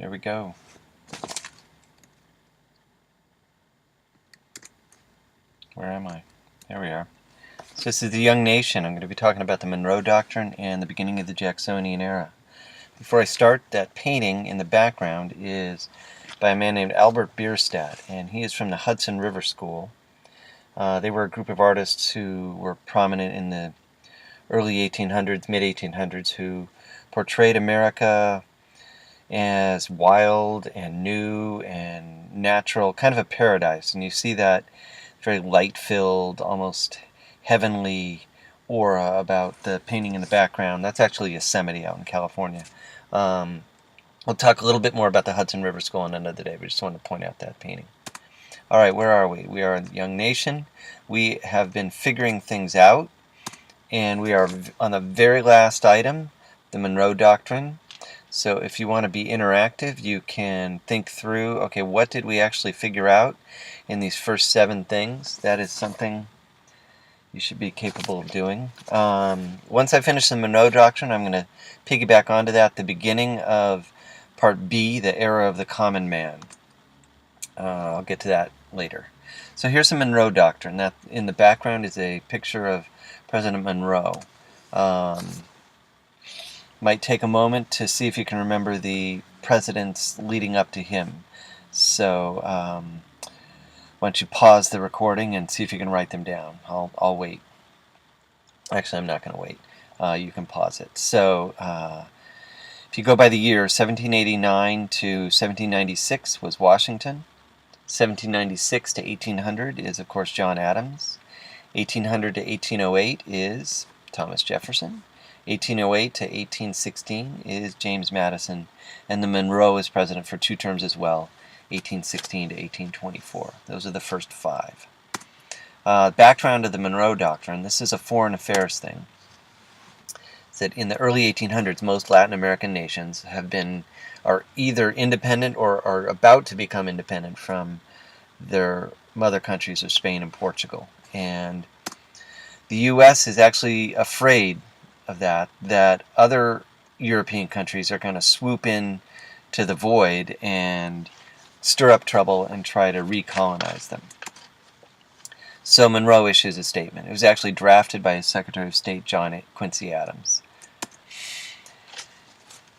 Here we go. Where am I? There we are. So this is The Young Nation. I'm going to be talking about the Monroe Doctrine and the beginning of the Jacksonian era. Before I start, that painting in the background is by a man named Albert Bierstadt, and he is from the Hudson River School. They were a group of artists who were prominent in the early 1800s, mid-1800s, who portrayed America as wild and new and natural, kind of a paradise. And you see that very light-filled, almost heavenly aura about the painting in the background. That's actually Yosemite out in California. We'll talk a little bit more about the Hudson River School on another day, but just wanted to point out that painting. All right, where are we? We are in the Young Nation. We have been figuring things out, and we are on the very last item, the Monroe Doctrine. So if you want to be interactive, you can think through, okay, what did we actually figure out in these first 7 things? That is something you should be capable of doing. Once I finish the Monroe Doctrine, I'm going to piggyback onto that, the beginning of Part B, the era of the common man. I'll get to that later. So here's the Monroe Doctrine. That in the background is a picture of President Monroe. Might take a moment to see if you can remember the presidents leading up to him. So why don't you pause the recording and see if you can write them down. I'll wait. Actually, I'm not going to wait. You can pause it. So if you go by the year, 1789 to 1796 was Washington. 1796 to 1800 is, of course, John Adams. 1800 to 1808 is Thomas Jefferson. 1808 to 1816 is James Madison, and the Monroe is president for 2 terms as well, 1816 to 1824. Those are the first 5. Background of the Monroe Doctrine. This is a foreign affairs thing. It's that in the early 1800s, most Latin American nations are either independent or are about to become independent from their mother countries of Spain and Portugal. And the U.S. is actually afraid of that other European countries are going to swoop in to the void and stir up trouble and try to recolonize them. So Monroe issues a statement. It was actually drafted by his Secretary of State, John Quincy Adams.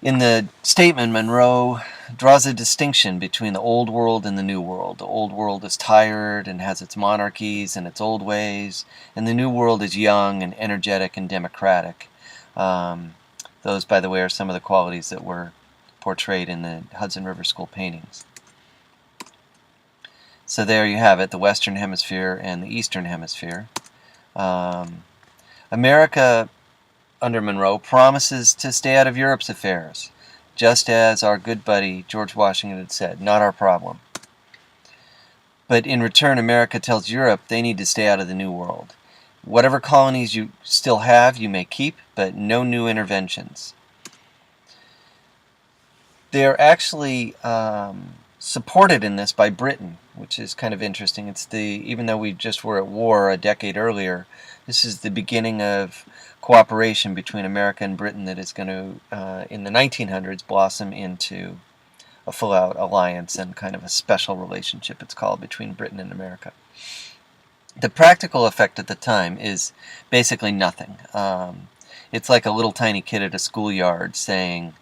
In the statement, Monroe draws a distinction between the old world and the new world. The old world is tired and has its monarchies and its old ways, and the new world is young and energetic and democratic. Those, by the way, are some of the qualities that were portrayed in the Hudson River School paintings. So there you have it, the Western Hemisphere and the Eastern Hemisphere. America, under Monroe, promises to stay out of Europe's affairs, just as our good buddy George Washington had said, not our problem. But in return, America tells Europe they need to stay out of the New World. Whatever colonies you still have, you may keep, but no new interventions. They're actually supported in this by Britain, which is kind of interesting. Even though we just were at war a decade earlier, this is the beginning of cooperation between America and Britain that is going to, in the 1900s, blossom into a full-out alliance and kind of a special relationship, it's called, between Britain and America. The practical effect at the time is basically nothing. It's like a little tiny kid at a schoolyard saying,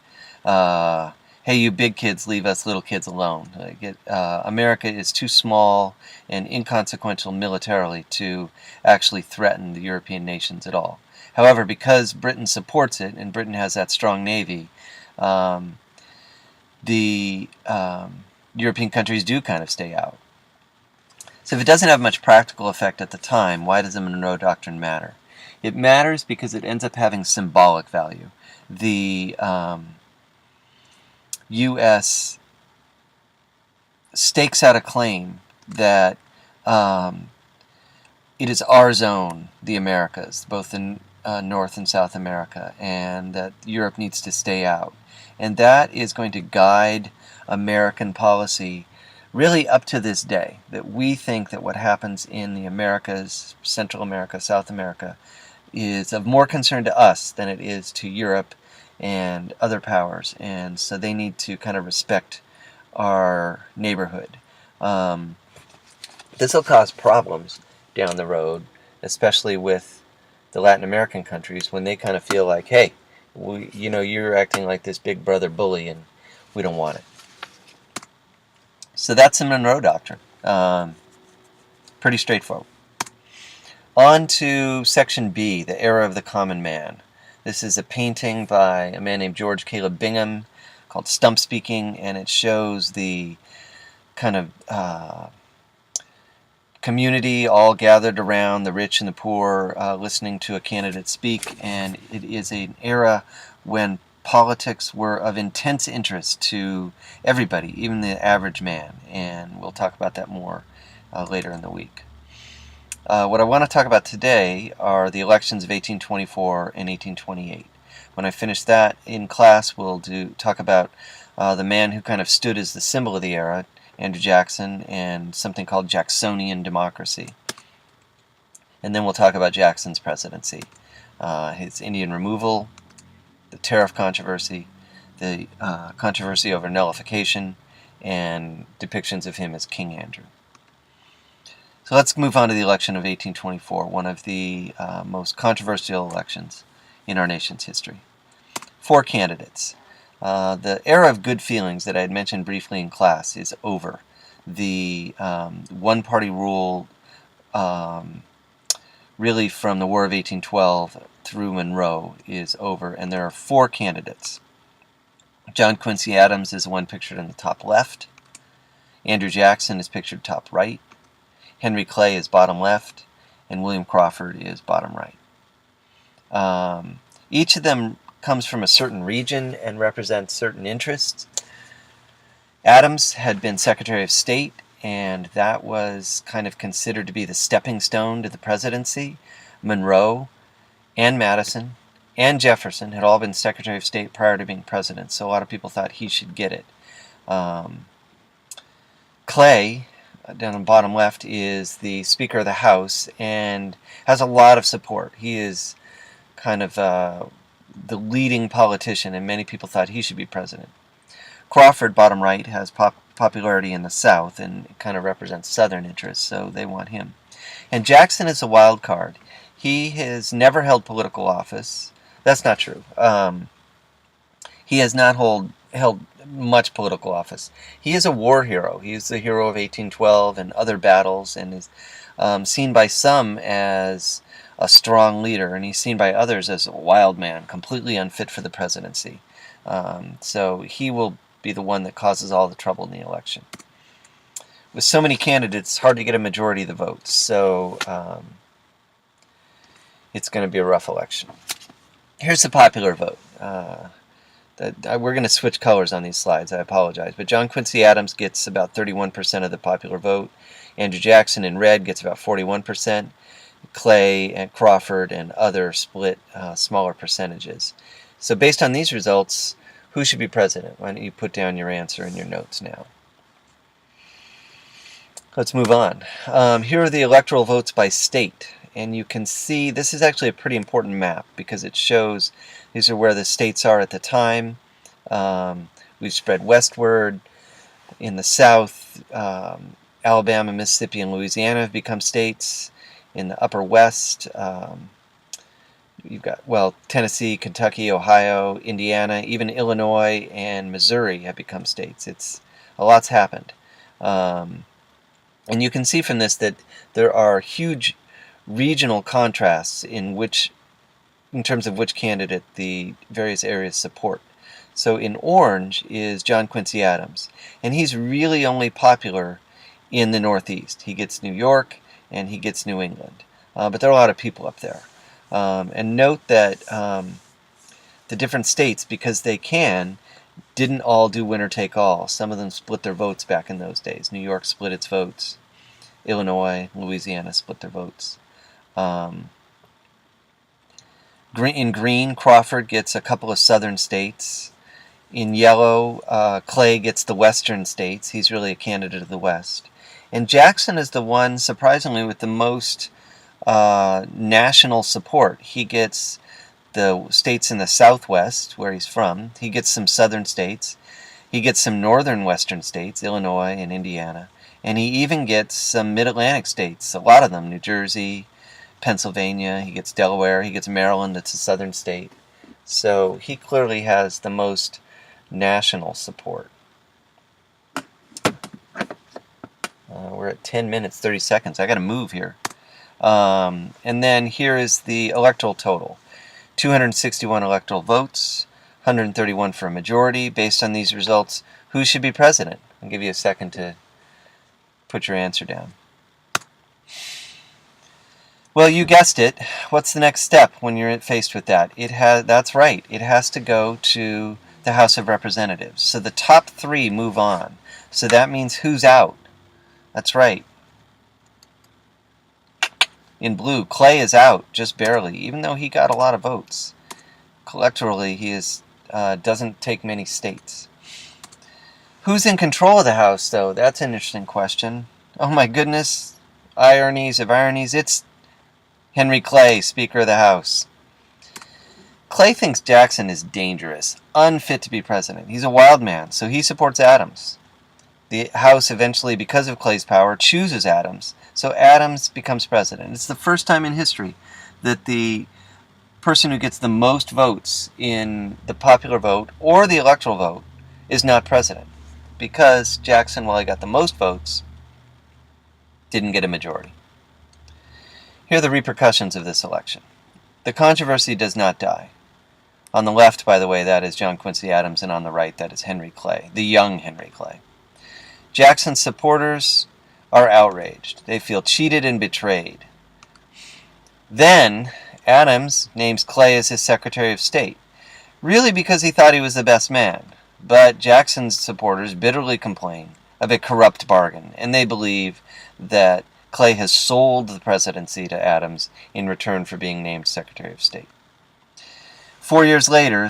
hey, you big kids, leave us little kids alone. America is too small and inconsequential militarily to actually threaten the European nations at all. However, because Britain supports it, and Britain has that strong navy, the European countries do kind of stay out. So if it doesn't have much practical effect at the time, why does the Monroe Doctrine matter? It matters because it ends up having symbolic value. The U.S. stakes out a claim that it is our zone, the Americas, both in North and South America, and that Europe needs to stay out. And that is going to guide American policy really up to this day, that we think that what happens in the Americas, Central America, South America, is of more concern to us than it is to Europe and other powers, and so they need to kind of respect our neighborhood. This will cause problems down the road, especially with the Latin American countries, when they kind of feel like, hey, you're acting like this big brother bully, and we don't want it. So that's the Monroe Doctrine. Pretty straightforward. On to Section B, the Era of the Common Man. This is a painting by a man named George Caleb Bingham called Stump Speaking, and it shows the kind of community all gathered around, the rich and the poor, listening to a candidate speak, and it is an era when politics were of intense interest to everybody, even the average man, and we'll talk about that more later in the week. What I want to talk about today are the elections of 1824 and 1828. When I finish that in class, we'll talk about the man who kind of stood as the symbol of the era, Andrew Jackson, and something called Jacksonian democracy. And then we'll talk about Jackson's presidency, his Indian removal, the tariff controversy, the controversy over nullification, and depictions of him as King Andrew. So let's move on to the election of 1824, one of the most controversial elections in our nation's history. 4 candidates. The era of good feelings that I had mentioned briefly in class is over. The one-party rule, really from the War of 1812 through Monroe, is over, and there are 4 candidates. John Quincy Adams is the one pictured in the top left. Andrew Jackson is pictured top right. Henry Clay is bottom left, and William Crawford is bottom right. Each of them comes from a certain region and represents certain interests. Adams had been Secretary of State, and that was kind of considered to be the stepping stone to the presidency. Monroe and Madison and Jefferson had all been Secretary of State prior to being president, so a lot of people thought he should get it. Clay, down on the bottom left, is the Speaker of the House and has a lot of support. He is kind of the leading politician, and many people thought he should be president. Crawford, bottom right, has popularity in the South and kind of represents Southern interests, so they want him. And Jackson is a wild card. He has never held political office. That's not true. He has not held much political office. He is a war hero. He is the hero of 1812 and other battles, and is seen by some as a strong leader, and he's seen by others as a wild man, completely unfit for the presidency. So he will be the one that causes all the trouble in the election. With so many candidates, it's hard to get a majority of the votes, so it's going to be a rough election. Here's the popular vote. We're going to switch colors on these slides, I apologize, but John Quincy Adams gets about 31% of the popular vote. Andrew Jackson in red gets about 41%. Clay and Crawford and other split smaller percentages. So based on these results, who should be president? Why don't you put down your answer in your notes now. Let's move on. Here are the electoral votes by state, and you can see this is actually a pretty important map because it shows these are where the states are at the time. We've spread westward. In the South, Alabama, Mississippi, and Louisiana have become states. In the upper west, you've got, Tennessee, Kentucky, Ohio, Indiana, even Illinois and Missouri have become states. A lot's happened. And you can see from this that there are huge regional contrasts in terms of which candidate the various areas support. So in orange is John Quincy Adams, and he's really only popular in the Northeast. He gets New York, and he gets New England. But there are a lot of people up there. And note that the different states, because they didn't all do winner take all. Some of them split their votes back in those days. New York split its votes. Illinois, Louisiana split their votes. In green, Crawford gets a couple of southern states. In yellow, Clay gets the western states. He's really a candidate of the West. And Jackson is the one, surprisingly, with the most national support. He gets the states in the Southwest, where he's from. He gets some southern states. He gets some northern western states, Illinois and Indiana. And he even gets some mid-Atlantic states, a lot of them, New Jersey, Pennsylvania. He gets Delaware. He gets Maryland, that's a southern state. So he clearly has the most national support. We're at 10 minutes, 30 seconds. I got to move here. And then here is the electoral total. 261 electoral votes, 131 for a majority. Based on these results, who should be president? I'll give you a second to put your answer down. Well, you guessed it. What's the next step when you're faced with that? That's right. It has to go to the House of Representatives. So the top three move on. So that means who's out? That's right. In blue, Clay is out, just barely, even though he got a lot of votes. Electorally, he doesn't take many states. Who's in control of the House, though? That's an interesting question. Oh my goodness, ironies of ironies. It's Henry Clay, Speaker of the House. Clay thinks Jackson is dangerous, unfit to be president. He's a wild man, so he supports Adams. The House eventually, because of Clay's power, chooses Adams, so Adams becomes president. It's the first time in history that the person who gets the most votes in the popular vote or the electoral vote is not president, because Jackson, while he got the most votes, didn't get a majority. Here are the repercussions of this election. The controversy does not die. On the left, by the way, that is John Quincy Adams, and on the right, that is Henry Clay, the young Henry Clay. Jackson's supporters are outraged. They feel cheated and betrayed. Then Adams names Clay as his Secretary of State, really because he thought he was the best man. But Jackson's supporters bitterly complain of a corrupt bargain, and they believe that Clay has sold the presidency to Adams in return for being named Secretary of State. 4 years later,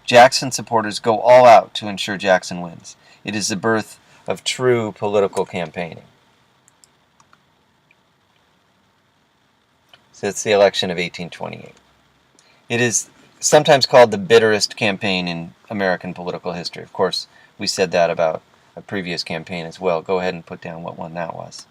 Jackson supporters go all out to ensure Jackson wins. It is the birth of true political campaigning. So it's the election of 1828. It is sometimes called the bitterest campaign in American political history. Of course, we said that about a previous campaign as well. Go ahead and put down what one that was.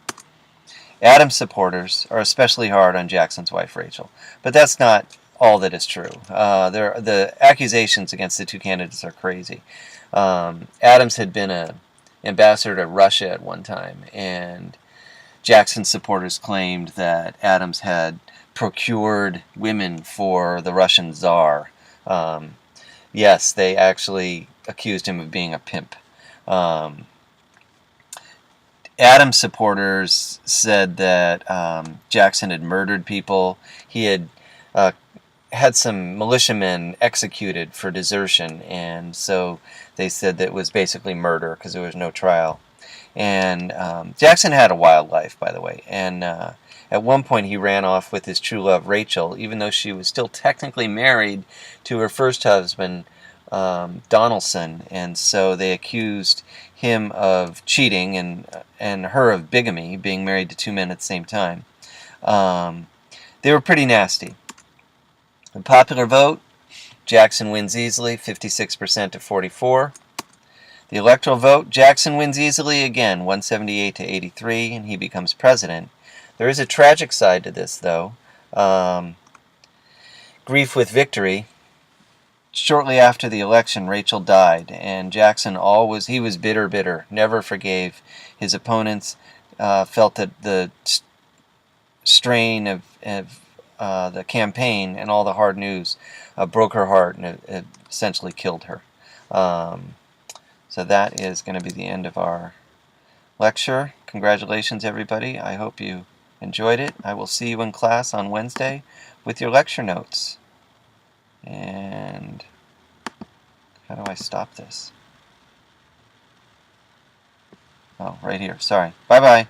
Adams supporters are especially hard on Jackson's wife, Rachel. But that's not all that is true. The accusations against the two candidates are crazy. Adams had been an ambassador to Russia at one time, and Jackson's supporters claimed that Adams had procured women for the Russian Tsar. Yes, they actually accused him of being a pimp. Adams supporters said that Jackson had murdered people. He had had some militiamen executed for desertion, and so they said that it was basically murder because there was no trial. And Jackson had a wild life, by the way, and at one point he ran off with his true love, Rachel, even though she was still technically married to her first husband, Donaldson, and so they accused him of cheating and her of bigamy, being married to two men at the same time. They were pretty nasty. The popular vote, Jackson wins easily, 56% to 44%. The electoral vote, Jackson wins easily again, 178 to 83, and he becomes president. There is a tragic side to this, though. Grief with victory. Shortly after the election, Rachel died, and Jackson he was bitter, never forgave his opponents, felt that the strain of the campaign and all the hard news broke her heart and it essentially killed her. So that is going to be the end of our lecture. Congratulations, everybody. I hope you enjoyed it. I will see you in class on Wednesday with your lecture notes. And how do I stop this? Oh, right here. Sorry. Bye-bye.